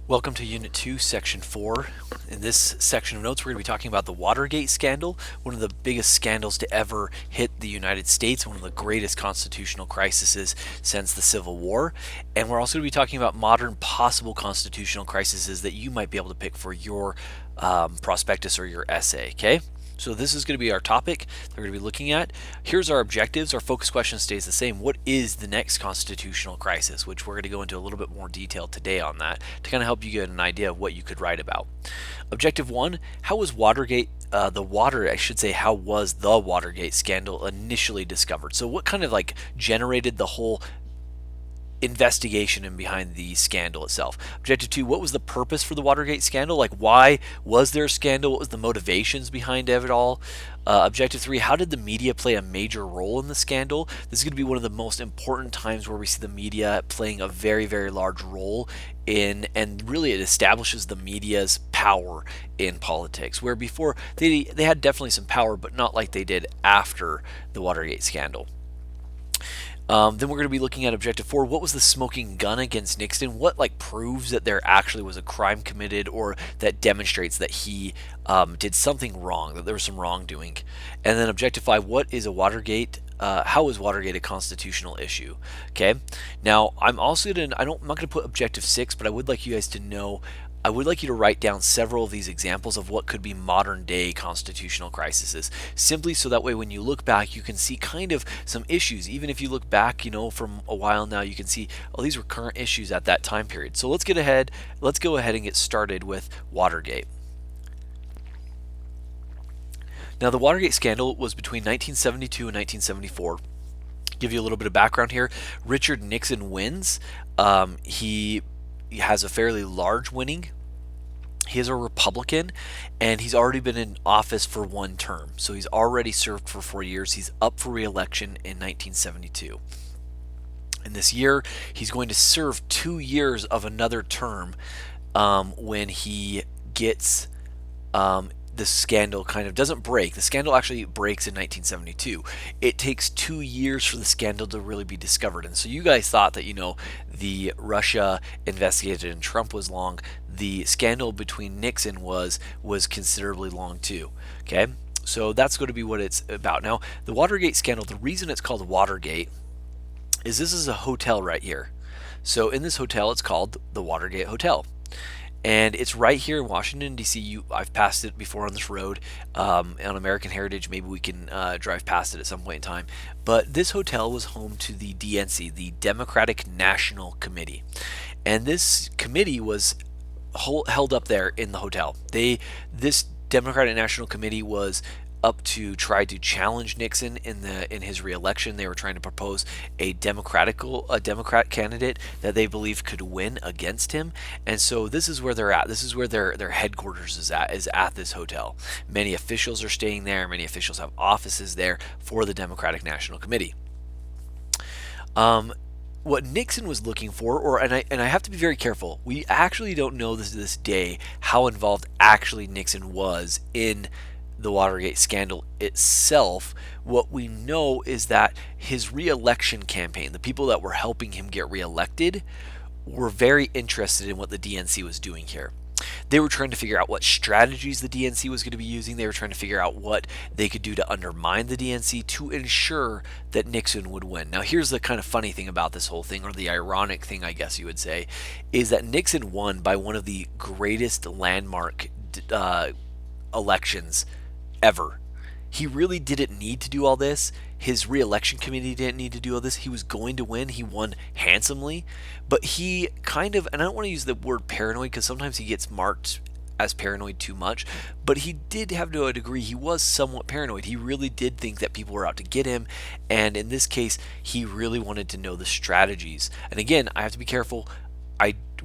Welcome to Unit 2, Section 4. In this section of notes, we're going to be talking about the Watergate scandal, one of the biggest scandals to ever hit the United States, one of the greatest constitutional crises since the Civil War. And we're also going to be talking about modern possible constitutional crises that you might be able to pick for your prospectus or your essay, okay? So this is going to be our topic that we're going to be looking at. Here's our objectives. Our focus question stays the same. What is the next constitutional crisis? Which we're going to go into a little bit more detail today on that to kind of help you get an idea of what you could write about. Objective 1, how was Watergate, how was the Watergate scandal initially discovered? So what kind of generated the whole investigation and behind the scandal itself. Objective 2, what was the purpose for the Watergate scandal? Like, why was there a scandal? What was the motivations behind it all? Objective 3, how did the media play a major role in the scandal? This is going to be one of the most important times where we see the media playing a very, very large role in, and really it establishes the media's power in politics, where before they had definitely some power, but not like they did after the Watergate scandal. Then we're going to be looking at objective 4. What was the smoking gun against Nixon? What proves that there actually was a crime committed, or that demonstrates that he did something wrong, that there was some wrongdoing? And then objective 5. What is a Watergate? How is Watergate a constitutional issue? Okay. Now I'm also I'm not going to put objective 6, but I would like you guys to know. I would like you to write down several of these examples of what could be modern day constitutional crises, simply so that way when you look back you can see kind of some issues. Even if you look back, from a while now, you can see, oh, these were current issues at that time period. So let's go ahead and get started with Watergate. Now, the Watergate scandal was between 1972 and 1974. Give you a little bit of background here. Richard Nixon wins. He has a fairly large winning. He is a Republican, and he's already been in office for one term. So he's already served for 4 years. He's up for re-election in 1972. In this year, he's going to serve 2 years of another term when he gets the scandal kind of doesn't break. The scandal actually breaks in 1972. It takes 2 years for the scandal to really be discovered. And so you guys thought that, the Russia investigated and Trump was long. The scandal between Nixon was considerably long too. Okay? So that's going to be what it's about. Now, the Watergate scandal, the reason it's called Watergate is this is a hotel right here. So in this hotel, it's called the Watergate Hotel. And it's right here in Washington, D.C. I've passed it before on this road on American Heritage. Maybe we can drive past it at some point in time. But this hotel was home to the DNC, the Democratic National Committee. And this committee was held up there in the hotel. This Democratic National Committee was up to try to challenge Nixon in his reelection. They were trying to propose a Democrat candidate that they believe could win against him. And so this is where they're at. This is where their headquarters is at this hotel. Many officials are staying there. Many officials have offices there for the Democratic National Committee. What Nixon was looking for, and I have to be very careful. We actually don't know this day how involved actually Nixon was in the Watergate scandal itself. What we know is that his re-election campaign, the people that were helping him get re-elected, were very interested in what the DNC was doing here. They were trying to figure out what strategies the DNC was going to be using. They were trying to figure out what they could do to undermine the DNC to ensure that Nixon would win. Now, here's the kind of funny thing about this whole thing, or the ironic thing, I guess you would say, is that Nixon won by one of the greatest landmark elections ever. He really didn't need to do all this. His re-election committee didn't need to do all this. He was going to win. He won handsomely. But he kind of, and I don't want to use the word paranoid because sometimes he gets marked as paranoid too much, but he did have, to a degree, he was somewhat paranoid. He really did think that people were out to get him, and in this case, he really wanted to know the strategies. And again, I have to be careful.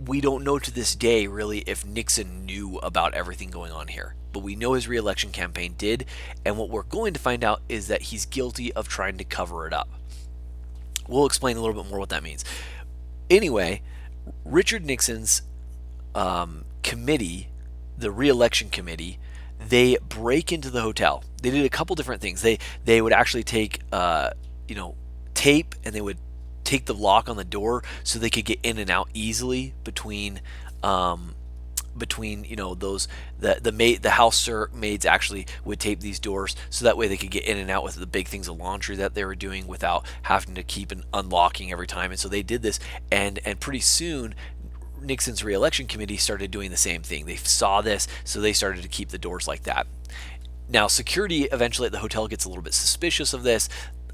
We don't know to this day really if Nixon knew about everything going on here, but we know his re-election campaign did, and what we're going to find out is that he's guilty of trying to cover it up. We'll explain a little bit more what that means. Anyway, Richard Nixon's committee, the re-election committee, they break into the hotel. They did a couple different things. They would actually take tape, and they would take the lock on the door so they could get in and out easily um, between those the house maids actually would tape these doors so that way they could get in and out with the big things of laundry that they were doing without having to keep unlocking every time. And so they did this, and pretty soon Nixon's reelection committee started doing the same thing. They saw this, so they started to keep the doors like that. Now, security eventually at the hotel gets a little bit suspicious of this,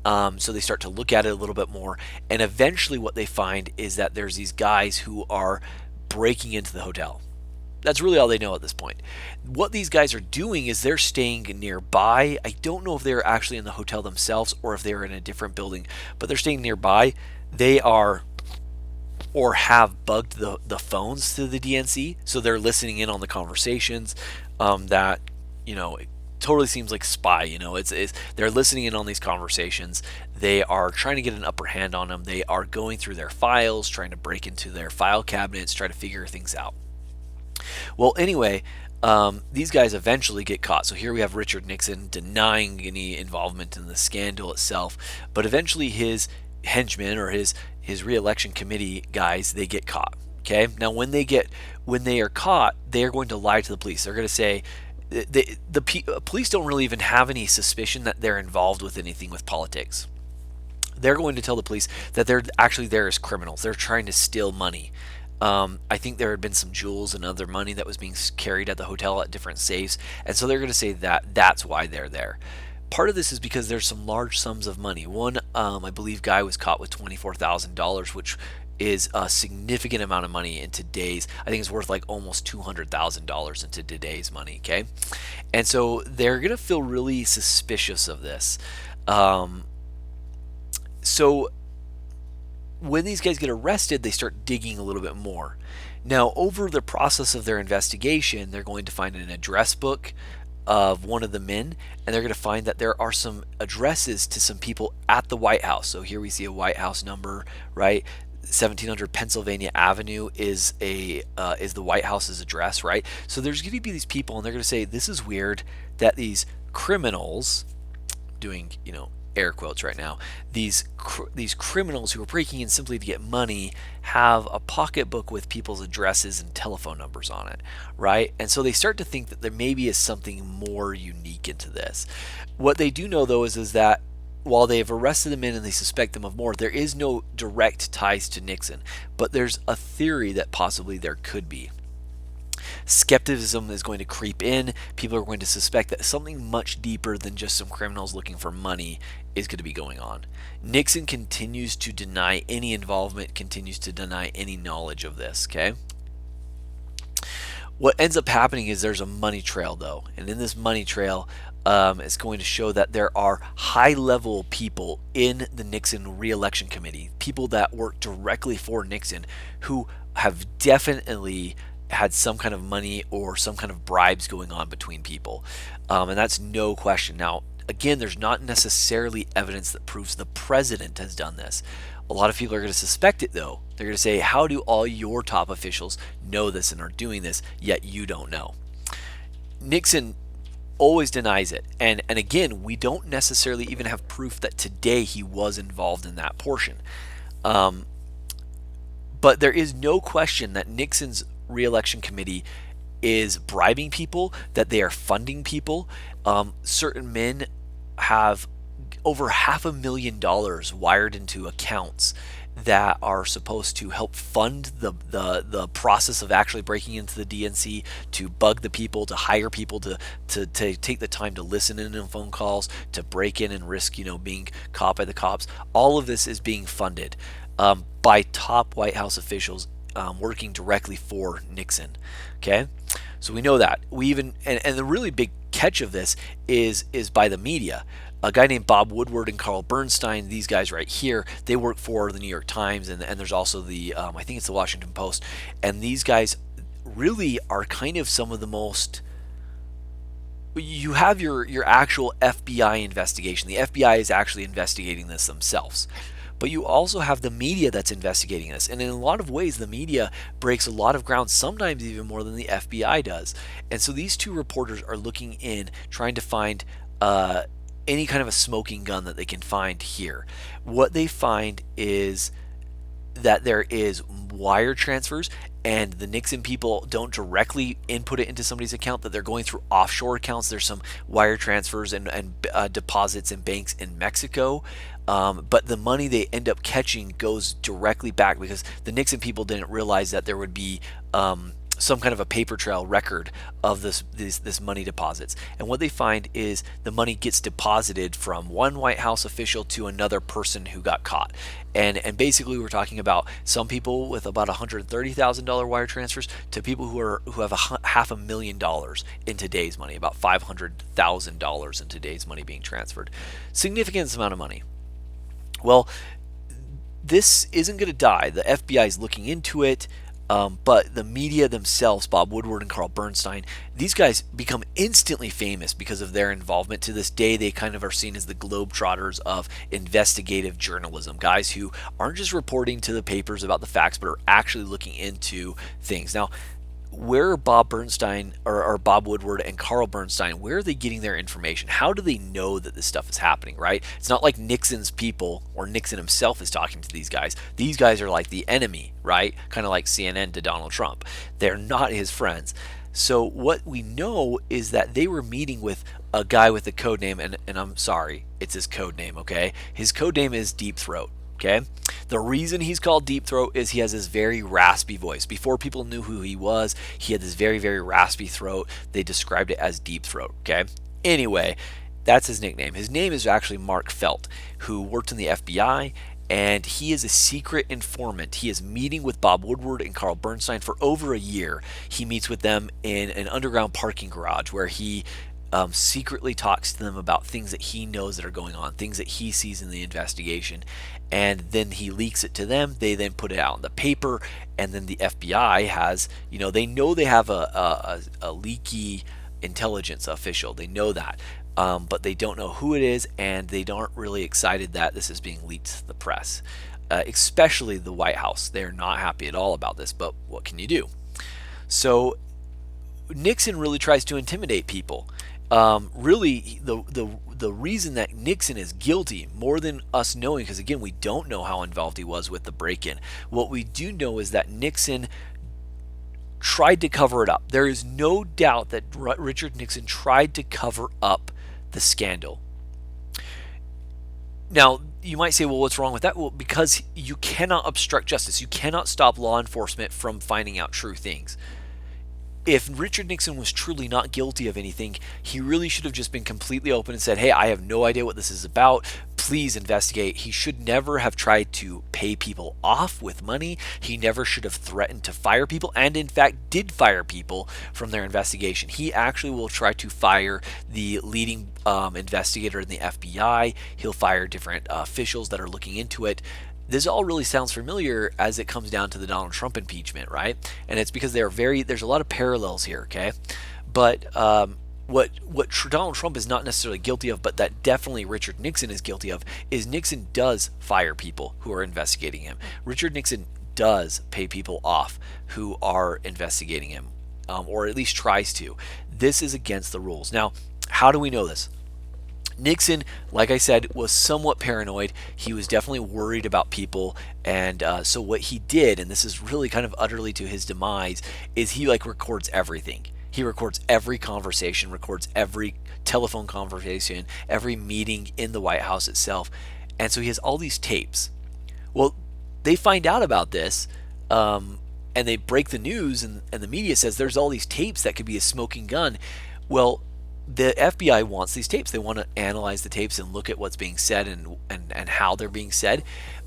so they start to look at it a little bit more, and eventually what they find is that there's these guys who are breaking into the hotel. That's really all they know at this point. What these guys are doing is they're staying nearby. I don't know if they're actually in the hotel themselves or if they're in a different building, but they're staying nearby. They are or have bugged the phones to the DNC, so they're listening in on the conversations. That it totally seems like spy. It's they're listening in on these conversations. They are trying to get an upper hand on them. They are going through their files, trying to break into their file cabinets, try to figure things out. Well, anyway, these guys eventually get caught. So here we have Richard Nixon denying any involvement in the scandal itself, but eventually his henchmen or his re-election committee guys, they get caught. Okay, now when they are caught, they are going to lie to the police. They're going to say the police don't really even have any suspicion that they're involved with anything with politics. They're going to tell the police that they're actually there as criminals. They're trying to steal money. I think there had been some jewels and other money that was being carried at the hotel at different safes, and so they're going to say that that's why they're there. Part of this is because there's some large sums of money. One, I believe, guy was caught with $24,000, which is a significant amount of money in today's. I think it's worth like almost $200,000 into today's money. Okay, and so they're going to feel really suspicious of this. So when these guys get arrested, they start digging a little bit more. Now, over the process of their investigation, they're going to find an address book of one of the men, and they're going to find that there are some addresses to some people at the White House. So here we see a White House number, right? 1700 Pennsylvania Avenue is the White House's address, right? So there's going to be these people, and they're going to say, this is weird that these criminals, doing air quotes right now, these criminals who are breaking in simply to get money have a pocketbook with people's addresses and telephone numbers on it, right? And so they start to think that there maybe is something more unique into this. What they do know, though, is that while they've arrested the men and they suspect them of more, there is no direct ties to Nixon, but there's a theory that possibly there could be. Skepticism is going to creep in. People are going to suspect that something much deeper than just some criminals looking for money is going to be going on. Nixon continues to deny any involvement, continues to deny any knowledge of this, okay? What ends up happening is there's a money trail, though, and in this money trail, it's going to show that there are high-level people in the Nixon re-election committee, people that work directly for Nixon, who have definitely had some kind of money or some kind of bribes going on between people, and that's no question. Now, again, there's not necessarily evidence that proves the president has done this. A lot of people are going to suspect it, though. They're going to say, how do all your top officials know this and are doing this, yet you don't know? Nixon always denies it, and again, we don't necessarily even have proof that today he was involved in that portion. But there is no question that Nixon's re-election committee is bribing people, that they are funding people. Certain men have over $500,000 wired into accounts that are supposed to help fund the process of actually breaking into the DNC, to bug the people, to hire people to take the time to listen in on phone calls, to break in and risk being caught by the cops. All of this is being funded by top White House officials working directly for Nixon. Okay, so we know that. We even and the really big catch of this is by the media. A guy named Bob Woodward and Carl Bernstein, these guys right here, they work for the New York Times, and there's also the I think it's the Washington Post, and these guys really are kind of some of the most. You have your actual FBI investigation. The FBI is actually investigating this themselves. But you also have the media that's investigating this. And in a lot of ways, the media breaks a lot of ground, sometimes even more than the FBI does. And so these two reporters are looking in, trying to find any kind of a smoking gun that they can find here. What they find is that there is wire transfers and the Nixon people don't directly input it into somebody's account, that they're going through offshore accounts. There's some wire transfers and deposits in banks in Mexico. But the money they end up catching goes directly back because the Nixon people didn't realize that there would be some kind of a paper trail record of this money deposits. And what they find is the money gets deposited from one White House official to another person who got caught. And basically we're talking about some people with about $130,000 wire transfers to people who have $500,000 in today's money, about $500,000 in today's money being transferred. Significant amount of money. Well, this isn't going to die. The FBI is looking into it. But the media themselves, Bob Woodward and Carl Bernstein, these guys become instantly famous because of their involvement. To this day, they kind of are seen as the globetrotters of investigative journalism, guys who aren't just reporting to the papers about the facts, but are actually looking into things. Now, where are Bob Bernstein or Bob Woodward and Carl Bernstein, where are they getting their information? How do they know that this stuff is happening, right? It's not like Nixon's people or Nixon himself is talking to these guys. These guys are like the enemy, right? Kind of like CNN to Donald Trump. They're not his friends. So what we know is that they were meeting with a guy with a code name, and I'm sorry, it's his code name, okay? His code name is Deep Throat. Okay, the reason he's called Deep Throat is he has this very raspy voice. Before people knew who he was, he had this very, very raspy throat. They described it as Deep Throat. Okay, anyway, that's his nickname. His name is actually Mark Felt, who worked in the FBI, and he is a secret informant. He is meeting with Bob Woodward and Carl Bernstein for over a year. He meets with them in an underground parking garage where he secretly talks to them about things that he knows that are going on, things that he sees in the investigation, and then he leaks it to them. They then put it out in the paper, and then the FBI has, they know they have a leaky intelligence official. They know that, but they don't know who it is, and they aren't really excited that this is being leaked to the press, especially the White House. They're not happy at all about this, but what can you do? So Nixon really tries to intimidate people. Really, the reason that Nixon is guilty, more than us knowing, because again, we don't know how involved he was with the break-in. What we do know is that Nixon tried to cover it up. There is no doubt that Richard Nixon tried to cover up the scandal. Now, you might say, well, what's wrong with that? Well, because you cannot obstruct justice. You cannot stop law enforcement from finding out true things. If Richard Nixon was truly not guilty of anything, he really should have just been completely open and said, hey, I have no idea what this is about. Please investigate. He should never have tried to pay people off with money. He never should have threatened to fire people, and in fact did fire people from their investigation. He actually will try to fire the leading investigator in the FBI. He'll fire different officials that are looking into it. This all really sounds familiar as it comes down to the Donald Trump impeachment, right? And it's because there's a lot of parallels here, okay? But what Donald Trump is not necessarily guilty of, but that definitely Richard Nixon is guilty of, is Nixon does fire people who are investigating him. Richard Nixon does pay people off who are investigating him, or at least tries to. This is against the rules. Now, how do we know this? Nixon, like I said, was somewhat paranoid. He was definitely worried about people, and so what he did, and this is really kind of utterly to his demise, is he records everything. He records every conversation, records every telephone conversation, every meeting in the White House itself, and so he has all these tapes. Well, they find out about this, and they break the news, and the media says there's all these tapes that could be a smoking gun. Well, the FBI wants these tapes. They want to analyze the tapes and look at what's being said and how they're being said.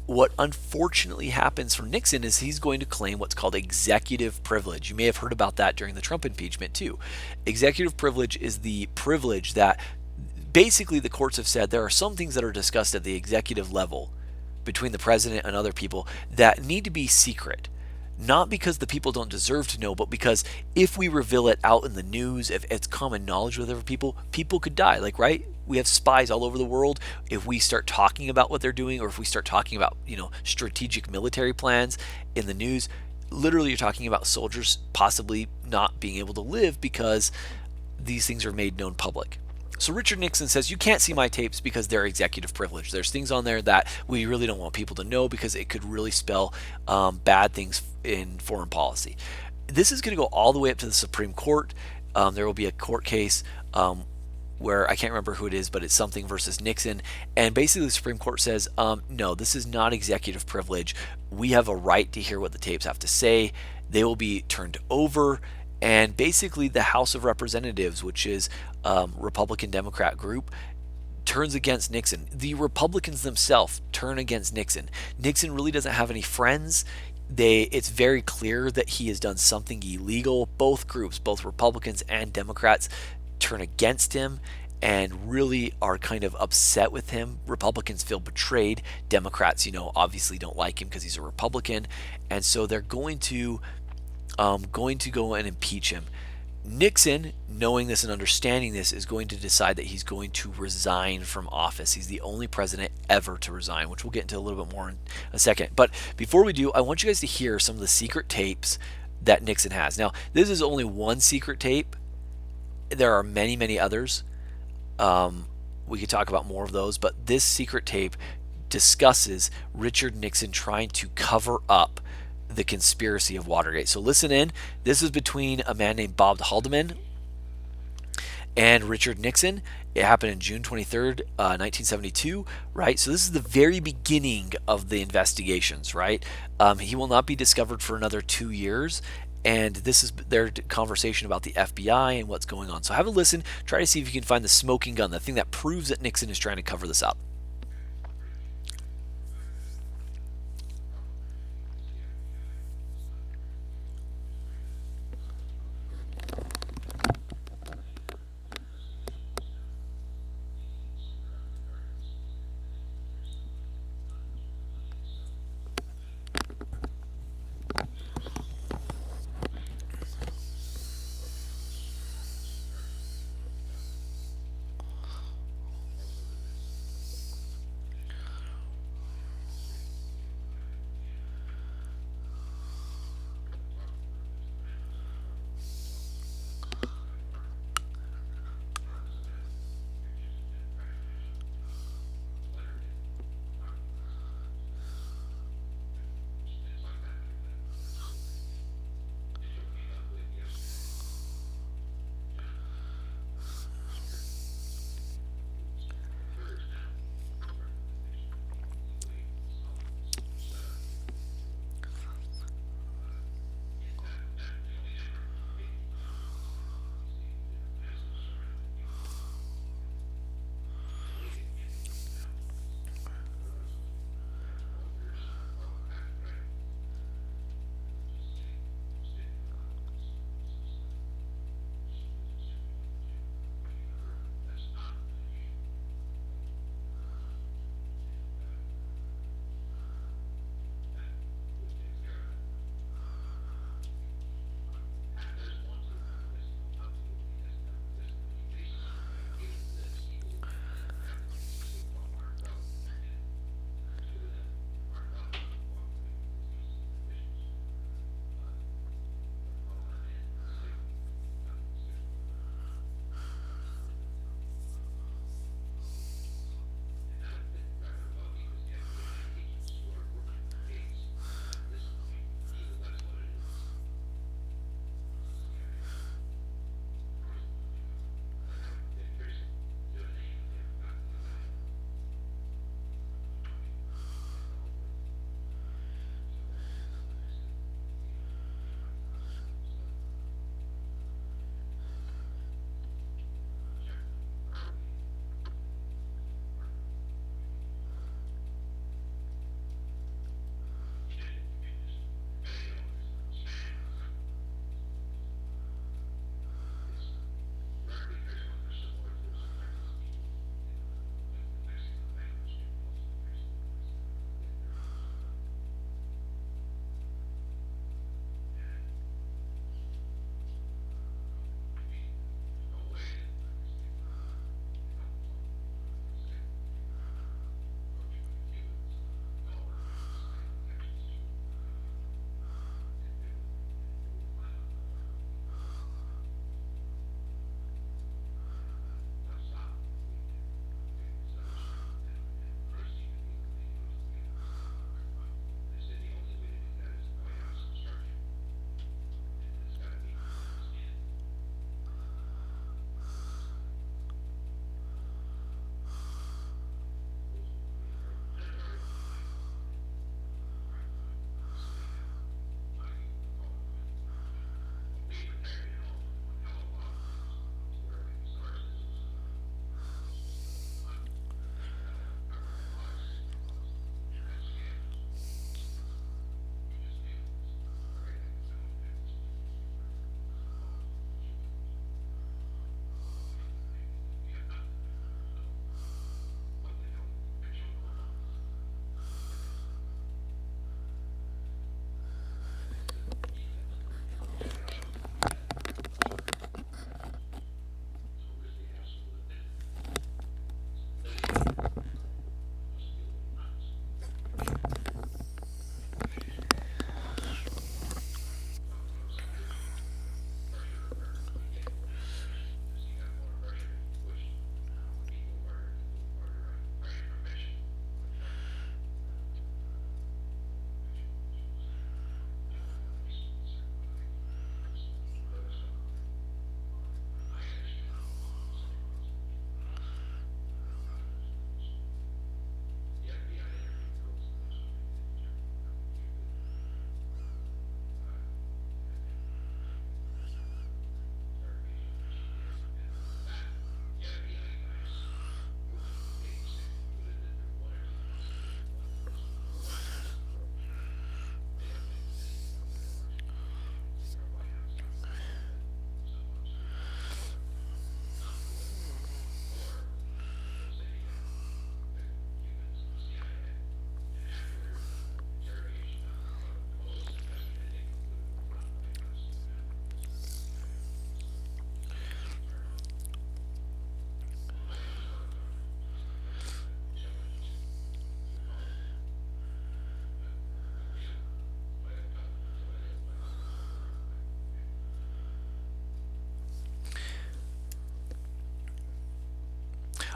What unfortunately happens for Nixon is he's going to claim what's called executive privilege. You may have heard about that during the Trump impeachment too. Executive privilege is the privilege that basically the courts have said there are some things that are discussed at the executive level between the president and other people that need to be secret. Not because the people don't deserve to know, but because if we reveal it out in the news, if it's common knowledge with other people, people could die. Right? We have spies all over the world. If we start talking about what they're doing, or if we start talking about, strategic military plans in the news, literally you're talking about soldiers possibly not being able to live because these things are made known public. So Richard Nixon says, you can't see my tapes because they're executive privilege. There's things on there that we really don't want people to know because it could really spell bad things in foreign policy. This is going to go all the way up to the Supreme Court. There will be a court case where I can't remember who it is, but it's something versus Nixon. And basically, the Supreme Court says, no, this is not executive privilege. We have a right to hear what the tapes have to say. They will be turned over. And basically, the House of Representatives, which is Republican Democrat group, turns against Nixon. The Republicans themselves turn against Nixon. Nixon really doesn't have any friends. It's very clear that he has done something illegal. Both groups, both Republicans and Democrats, turn against him and really are kind of upset with him. Republicans feel betrayed. Democrats, obviously don't like him because he's a Republican, and so they're going to go and impeach him. Nixon, knowing this and understanding this, is going to decide that he's going to resign from office. He's the only president ever to resign, which we'll get into a little bit more in a second. But before we do, I want you guys to hear some of the secret tapes that Nixon has. Now, this is only one secret tape. There are many, many others. We could talk about more of those, but this secret tape discusses Richard Nixon trying to cover up the conspiracy of Watergate. So listen in. This is between a man named Bob Haldeman and Richard Nixon. It happened in June 23rd, 1972, right? So this is the very beginning of the investigations, right? He will not be discovered for another 2 years. And this is their conversation about the FBI and what's going on. So have a listen. Try to see if you can find the smoking gun, the thing that proves that Nixon is trying to cover this up.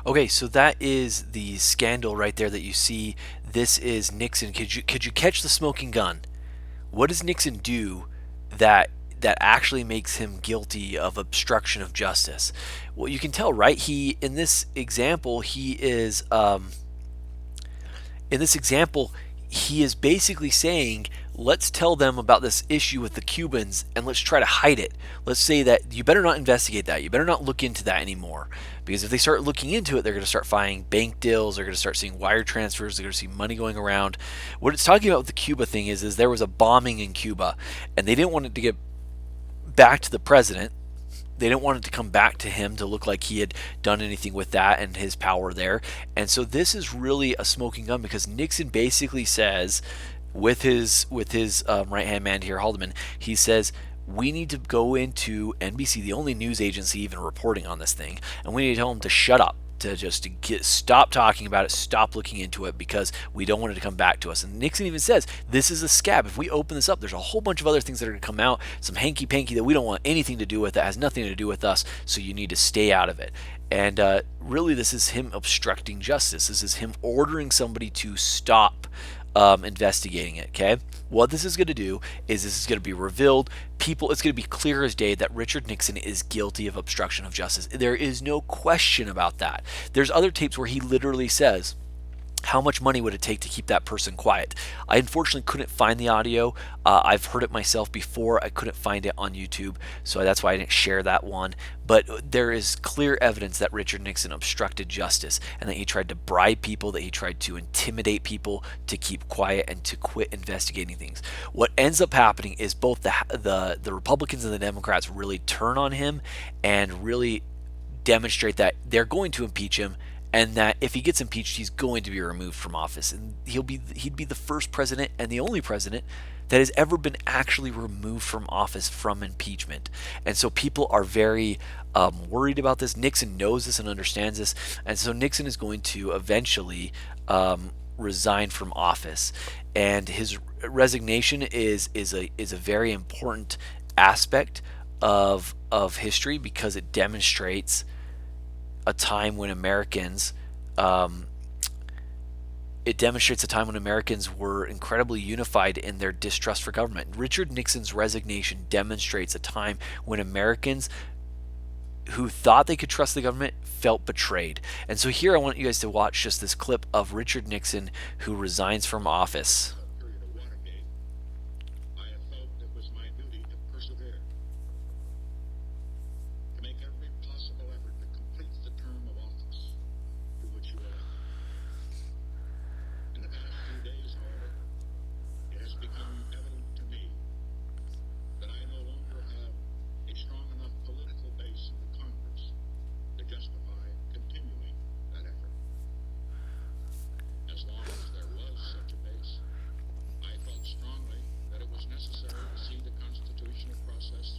Okay, so that is the scandal right there that you see. This is Nixon. Could you catch the smoking gun? What does Nixon do that that actually makes him guilty of obstruction of justice? Well, you can tell, right? He in this example, in this example, he is basically saying, let's tell them about this issue with the Cubans and let's try to hide it. Let's say that you better not investigate that. You better not look into that anymore. Because if they start looking into it, they're going to start finding bank deals. They're going to start seeing wire transfers. They're going to see money going around. What it's talking about with the Cuba thing is there was a bombing in Cuba and they didn't want it to get back to the president. They didn't want it to come back to him to look like he had done anything with that and his power there. And so this is really a smoking gun because Nixon basically says, with his right hand man here, Haldeman, he says we need to go into NBC, the only news agency even reporting on this thing, and we need to tell them to shut up, to stop talking about it, stop looking into it because we don't want it to come back to us. And Nixon even says this is a scab. If we open this up, there's a whole bunch of other things that are going to come out, some hanky panky that we don't want anything to do with. That has nothing to do with us. So you need to stay out of it. And really, this is him obstructing justice. This is him ordering somebody to stop investigating it. Okay, what this is going to do is this is going to be revealed. It's going to be clear as day that Richard Nixon is guilty of obstruction of justice. There is no question about that. There's other tapes where he literally says, how much money would it take to keep that person quiet? I unfortunately couldn't find the audio. I've heard it myself before. I couldn't find it on YouTube, so that's why I didn't share that one. But there is clear evidence that Richard Nixon obstructed justice and that he tried to bribe people, that he tried to intimidate people to keep quiet and to quit investigating things. What ends up happening is both the Republicans and the Democrats really turn on him and really demonstrate that they're going to impeach him, and that if he gets impeached, he's going to be removed from office, and he'd be the first president and the only president that has ever been actually removed from office from impeachment. And so people are very worried about this. Nixon knows this and understands this, and so Nixon is going to eventually resign from office, and his resignation is a very important aspect of history because it demonstrates a time when Americans were incredibly unified in their distrust for government. Richard Nixon's resignation demonstrates a time when Americans who thought they could trust the government felt betrayed. And so here I want you guys to watch just this clip of Richard Nixon who resigns from office. Period of Watergate, I have felt it was my duty to persevere, to make every possible effort to complete the term of office to which you are elected. In the past few days, however, it has become evident to me that I no longer have a strong enough political base in the Congress to justify continuing that effort. As long as there was such a base, I felt strongly that it was necessary to see the constitutional process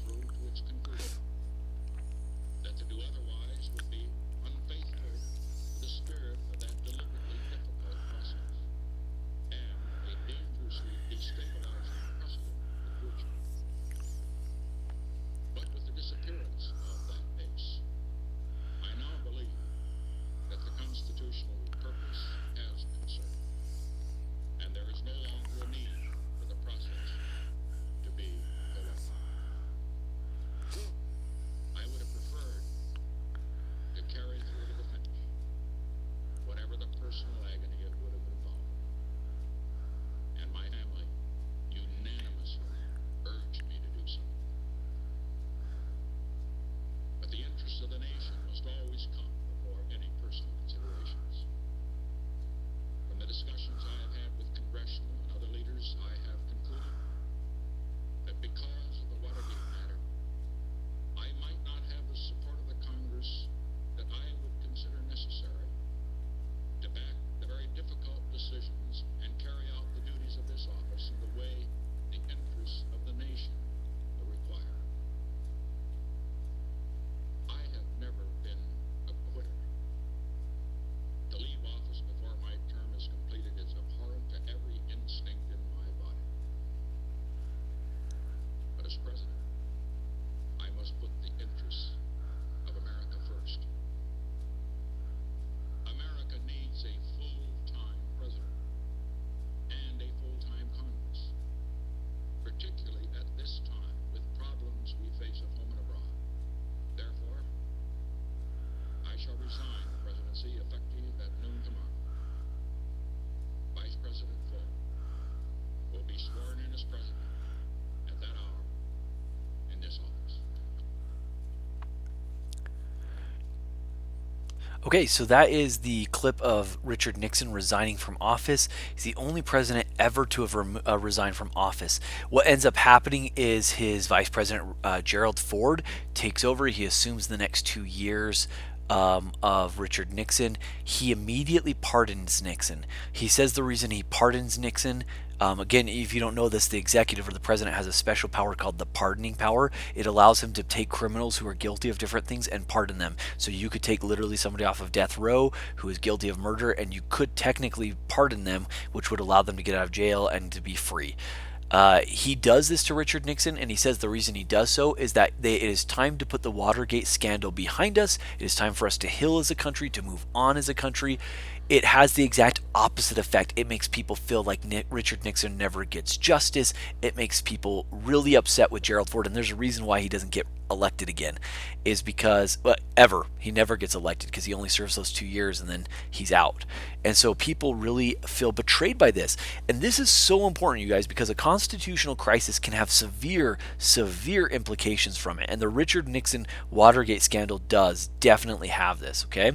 Okay, so that is the clip of Richard Nixon resigning from office. He's the only president ever to have resigned from office. What ends up happening is his vice president, Gerald Ford, takes over. He assumes the next 2 years of Richard Nixon. He immediately pardons Nixon. He says the reason he pardons Nixon. Again, if you don't know this, the executive or the president has a special power called the pardoning power. It allows him to take criminals who are guilty of different things and pardon them. So you could take literally somebody off of death row who is guilty of murder, and you could technically pardon them, which would allow them to get out of jail and to be free. He does this to Richard Nixon, and he says the reason he does so is that it is time to put the Watergate scandal behind us. It is time for us to heal as a country, to move on as a country. It has the exact opposite effect. It makes people feel like Richard Nixon never gets justice. It makes people really upset with Gerald Ford, and there's a reason why he doesn't get elected again, is because he never gets elected because he only serves those 2 years and then he's out. And so people really feel betrayed by this. And this is so important, you guys, because a constitutional crisis can have severe implications from it. And the Richard Nixon Watergate scandal does definitely have this, okay?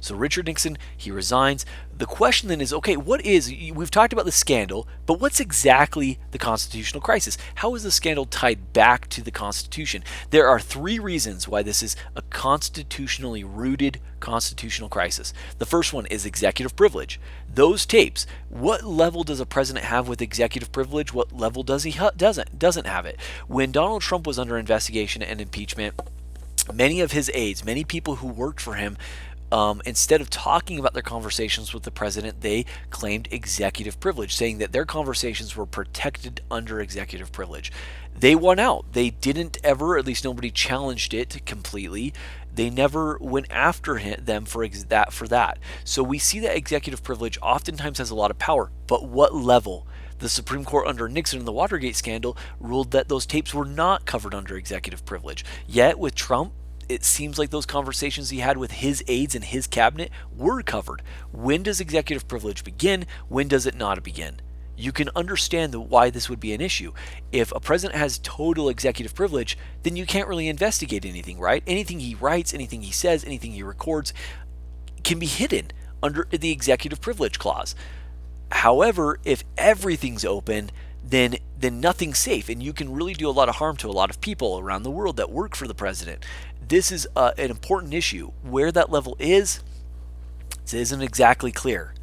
So Richard Nixon, he resigns. The question then is, okay, we've talked about the scandal, but what's exactly the constitutional crisis? How is the scandal tied back to the Constitution? There are three reasons why this is a constitutionally rooted constitutional crisis. The first one is executive privilege. Those tapes, what level does a president have with executive privilege? What level does he doesn't have it? When Donald Trump was under investigation and impeachment, many of his aides, many people who worked for him, instead of talking about their conversations with the president, they claimed executive privilege, saying that their conversations were protected under executive privilege. They won out. They didn't ever, at least nobody challenged it completely. They never went after them for that. So we see that executive privilege oftentimes has a lot of power, but what level? The Supreme Court under Nixon in the Watergate scandal ruled that those tapes were not covered under executive privilege. Yet with Trump, it seems like those conversations he had with his aides and his cabinet were covered. When does executive privilege begin? When does it not begin? You can understand why this would be an issue. If a president has total executive privilege, then you can't really investigate anything, right? Anything he writes, anything he says, anything he records can be hidden under the executive privilege clause. However, if everything's open, then nothing's safe, and you can really do a lot of harm to a lot of people around the world that work for the president. This is an important issue. Where that level is, it isn't exactly clear.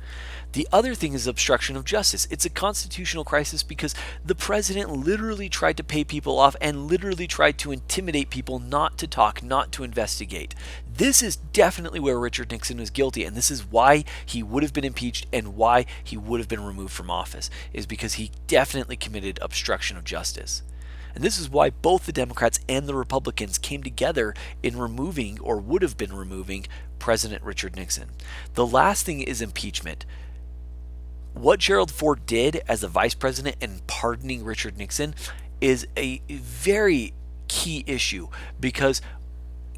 The other thing is obstruction of justice. It's a constitutional crisis because the president literally tried to pay people off and literally tried to intimidate people not to talk, not to investigate. This is definitely where Richard Nixon was guilty, and this is why he would have been impeached and why he would have been removed from office, is because he definitely committed obstruction of justice. And this is why both the Democrats and the Republicans came together in removing, or would have been removing, President Richard Nixon. The last thing is impeachment. What Gerald Ford did as the vice president in pardoning Richard Nixon is a very key issue, because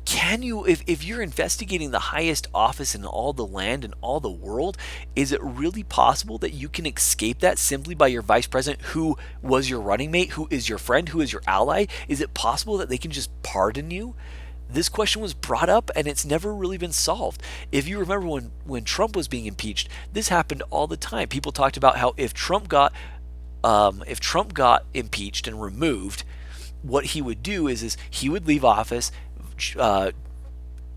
if you're investigating the highest office in all the land and all the world, is it really possible that you can escape that simply by your vice president, who was your running mate, who is your friend, who is your ally? Is it possible that they can just pardon you? This question was brought up and it's never really been solved. If you remember when Trump was being impeached, this happened all the time. People talked about how if Trump got impeached and removed, what he would do is he would leave office.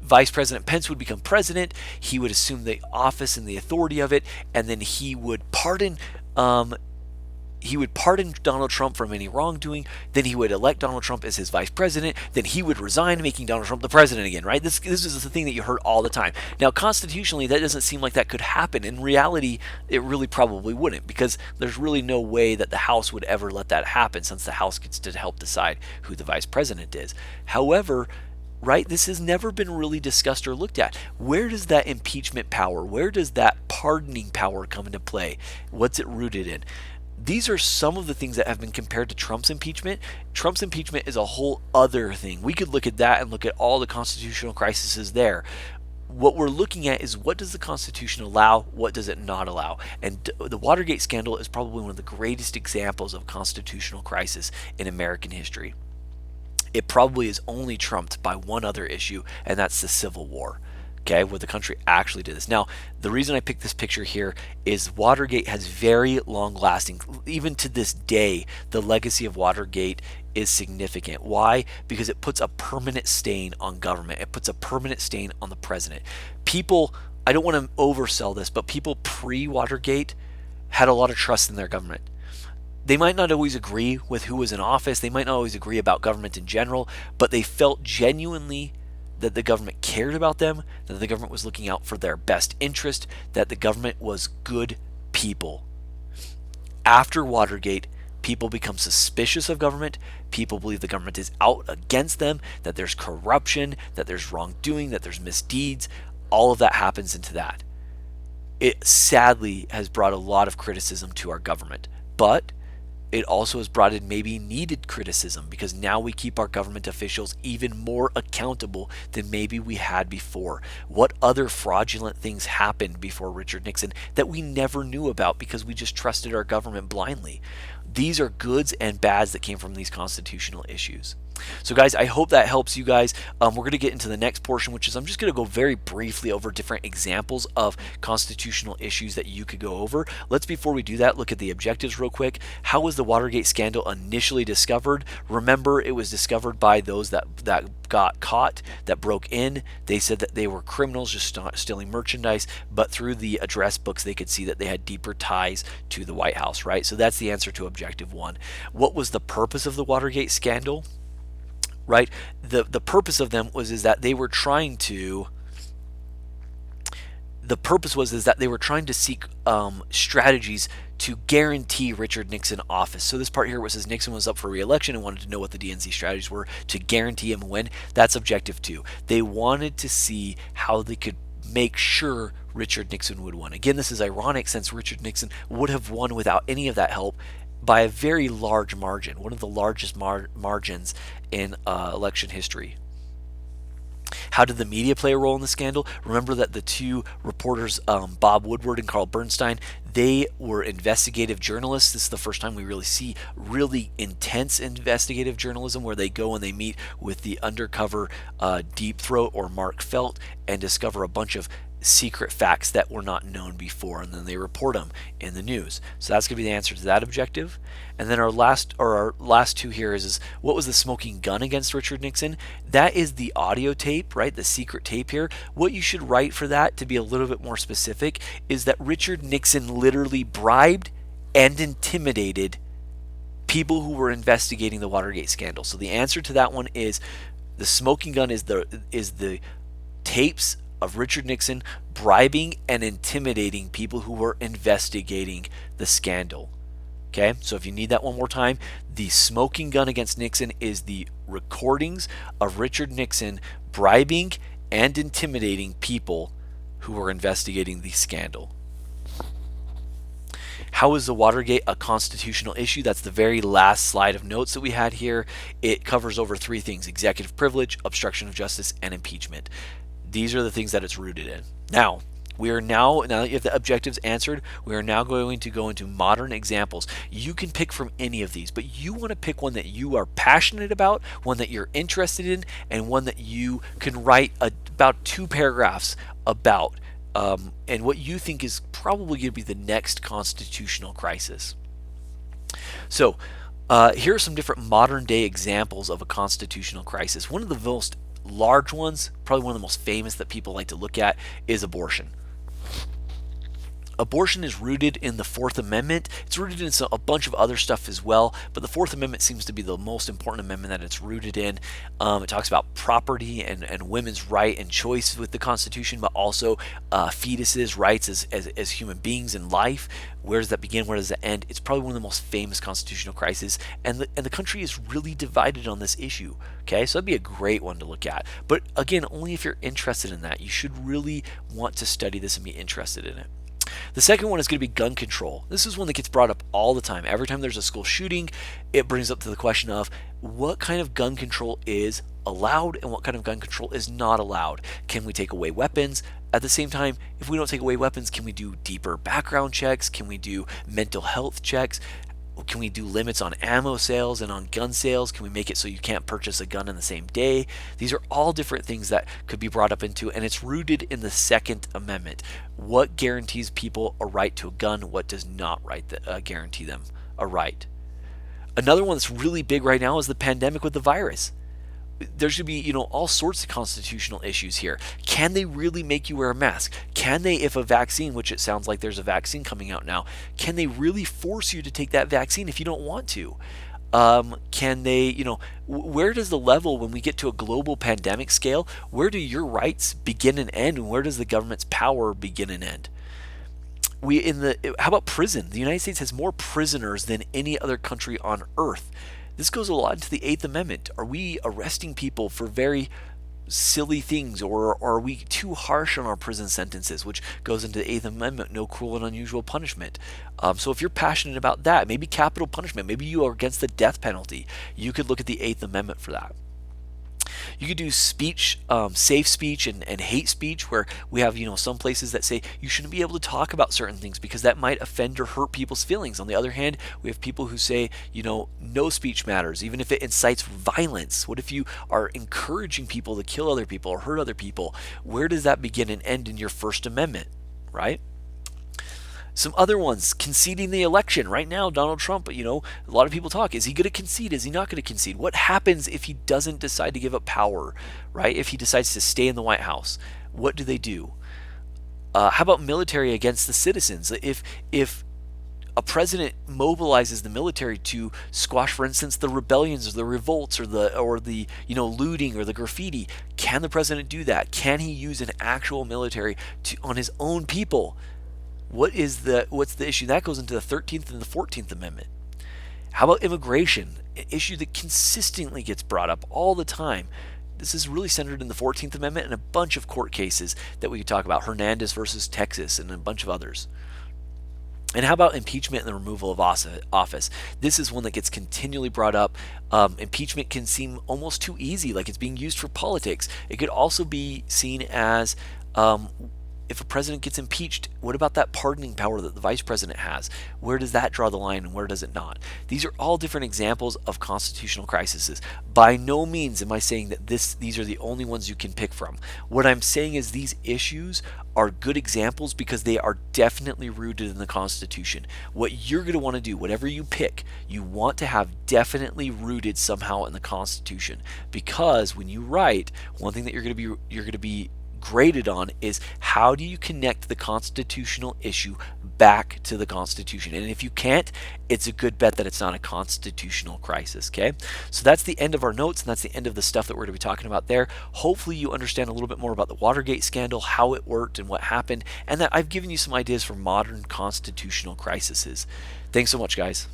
Vice President Pence would become president. He would assume the office and the authority of it, and then he would pardon Donald Trump from any wrongdoing. Then he would elect Donald Trump as his vice president. Then he would resign, making Donald Trump the president again, right? This is the thing that you heard all the time. Now, constitutionally, that doesn't seem like that could happen. In reality, it really probably wouldn't, because there's really no way that the House would ever let that happen, since the House gets to help decide who the vice president is. However, right, this has never been really discussed or looked at. Where does that impeachment power, where does that pardoning power come into play? What's it rooted in? These are some of the things that have been compared to Trump's impeachment. Trump's impeachment is a whole other thing. We could look at that and look at all the constitutional crises there. What we're looking at is, what does the Constitution allow? What does it not allow? And the Watergate scandal is probably one of the greatest examples of constitutional crisis in American history. It probably is only trumped by one other issue, and that's the Civil War. Okay, what the country actually did this. Now, the reason I picked this picture here is Watergate has very long lasting, even to this day, the legacy of Watergate is significant. Why? Because it puts a permanent stain on government, it puts a permanent stain on the president. People, I don't want to oversell this, but people pre Watergate had a lot of trust in their government. They might not always agree with who was in office, they might not always agree about government in general, but they felt genuinely that the government cared about them, that the government was looking out for their best interest, that the government was good people. After Watergate, people become suspicious of government. People believe the government is out against them, that there's corruption, that there's wrongdoing, that there's misdeeds. All of that happens into that. It sadly has brought a lot of criticism to our government, but it also has brought in maybe needed criticism because now we keep our government officials even more accountable than maybe we had before. What other fraudulent things happened before Richard Nixon that we never knew about because we just trusted our government blindly? These are goods and bads that came from these constitutional issues. So, guys, I hope that helps you guys. We're going to get into the next portion, which is I'm just going to go very briefly over different examples of constitutional issues that you could go over. Let's, before we do that, look at the objectives real quick. How was the Watergate scandal initially discovered? Remember, it was discovered by those that got caught, that broke in. They said that they were criminals just stealing merchandise, but through the address books, they could see that they had deeper ties to the White House, right? So that's the answer to objective one. What was the purpose of the Watergate scandal? Right, the purpose of them was is that they were trying to. The purpose was is that they were trying to seek strategies to guarantee Richard Nixon office. So this part here was says Nixon was up for re-election and wanted to know what the DNC strategies were to guarantee him a win. That's objective two. They wanted to see how they could make sure Richard Nixon would win. Again, this is ironic since Richard Nixon would have won without any of that help by a very large margin, one of the largest margins in election history. How did the media play a role in the scandal? Remember that the two reporters, Bob Woodward and Carl Bernstein, they were investigative journalists. This is the first time we really see really intense investigative journalism where they go and they meet with the undercover Deep Throat or Mark Felt and discover a bunch of secret facts that were not known before, and then they report them in the news. So that's going to be the answer to that objective. And then our last two here is what was the smoking gun against Richard Nixon? That is the audio tape, right? The secret tape here. What you should write for that, to be a little bit more specific, is that Richard Nixon literally bribed and intimidated people who were investigating the Watergate scandal. So the answer to that one is the smoking gun is the tapes of Richard Nixon bribing and intimidating people who were investigating the scandal. Okay, so if you need that one more time, the smoking gun against Nixon is the recordings of Richard Nixon bribing and intimidating people who were investigating the scandal. How is the Watergate a constitutional issue? That's the very last slide of notes that we had here. It covers over three things: executive privilege, obstruction of justice, and impeachment. These are the things that it's rooted in. Now that you have the objectives answered, we are now going to go into modern examples. You can pick from any of these, but you want to pick one that you are passionate about, one that you're interested in, and one that you can write about 2 paragraphs about, and what you think is probably going to be the next constitutional crisis. So here are some different modern day examples of a constitutional crisis. One of the most large ones, probably one of the most famous that people like to look at, is abortion. Abortion is rooted in the Fourth Amendment. It's rooted in a bunch of other stuff as well, but the Fourth Amendment seems to be the most important amendment that it's rooted in. It talks about property and women's right and choice with the Constitution, but also fetuses' rights as human beings in life. Where does that begin? Where does that end? It's probably one of the most famous constitutional crises, and the country is really divided on this issue. Okay, so that'd be a great one to look at. But again, only if you're interested in that. You should really want to study this and be interested in it. The second one is going to be gun control. This is one that gets brought up all the time. Every time there's a school shooting, it brings up to the question of what kind of gun control is allowed and what kind of gun control is not allowed. Can we take away weapons? At the same time, if we don't take away weapons, can we do deeper background checks? Can we do mental health checks? Can we do limits on ammo sales and on gun sales? Can we make it so you can't purchase a gun in the same day? These are all different things that could be brought up into, and it's rooted in the Second Amendment. What guarantees people a right to a gun? What does not guarantee them a right? Another one that's really big right now is the pandemic with the virus. There should be, all sorts of constitutional issues here. Can they really make you wear a mask? Can they, if a vaccine, which it sounds like there's a vaccine coming out now, can they really force you to take that vaccine if you don't want to? Can they, where does the level, when we get to a global pandemic scale, where do your rights begin and end, and where does the government's power begin and end? How about prison? The United States has more prisoners than any other country on earth. This goes a lot into the Eighth Amendment. Are we arresting people for very silly things, or are we too harsh on our prison sentences, which goes into the Eighth Amendment, no cruel and unusual punishment? So if you're passionate about that, maybe capital punishment, maybe you are against the death penalty, you could look at the Eighth Amendment for that. You could do speech, safe speech, and hate speech, where we have, some places that say you shouldn't be able to talk about certain things because that might offend or hurt people's feelings. On the other hand, we have people who say, no speech matters, even if it incites violence. What if you are encouraging people to kill other people or hurt other people? Where does that begin and end in your First Amendment, right? Some other ones, conceding the election. Right now, Donald Trump, a lot of people talk. Is he going to concede? Is he not going to concede? What happens if he doesn't decide to give up power, right? If he decides to stay in the White House, what do they do? How about military against the citizens? If a president mobilizes the military to squash, for instance, the rebellions or the revolts or the looting or the graffiti, can the president do that? Can he use an actual military on his own people? What's the issue? That goes into the 13th and the 14th Amendment. How about immigration? An issue that consistently gets brought up all the time. This is really centered in the 14th Amendment and a bunch of court cases that we could talk about. Hernandez versus Texas and a bunch of others. And how about impeachment and the removal of office? This is one that gets continually brought up. Impeachment can seem almost too easy, like it's being used for politics. It could also be seen as if a president gets impeached, what about that pardoning power that the vice president has? Where does that draw the line and where does it not? These are all different examples of constitutional crises. By no means am I saying that these are the only ones you can pick from. What I'm saying is these issues are good examples because they are definitely rooted in the Constitution. What you're going to want to do, whatever you pick, you want to have definitely rooted somehow in the Constitution. Because when you write, one thing that you're going to be graded on is how do you connect the constitutional issue back to the Constitution. And if you can't, it's a good bet that it's not a constitutional crisis. Okay, so that's the end of our notes, and that's the end of the stuff that we're going to be talking about there. Hopefully you understand a little bit more about the Watergate scandal, how it worked and what happened, and that I've given you some ideas for modern constitutional crises. Thanks so much, guys.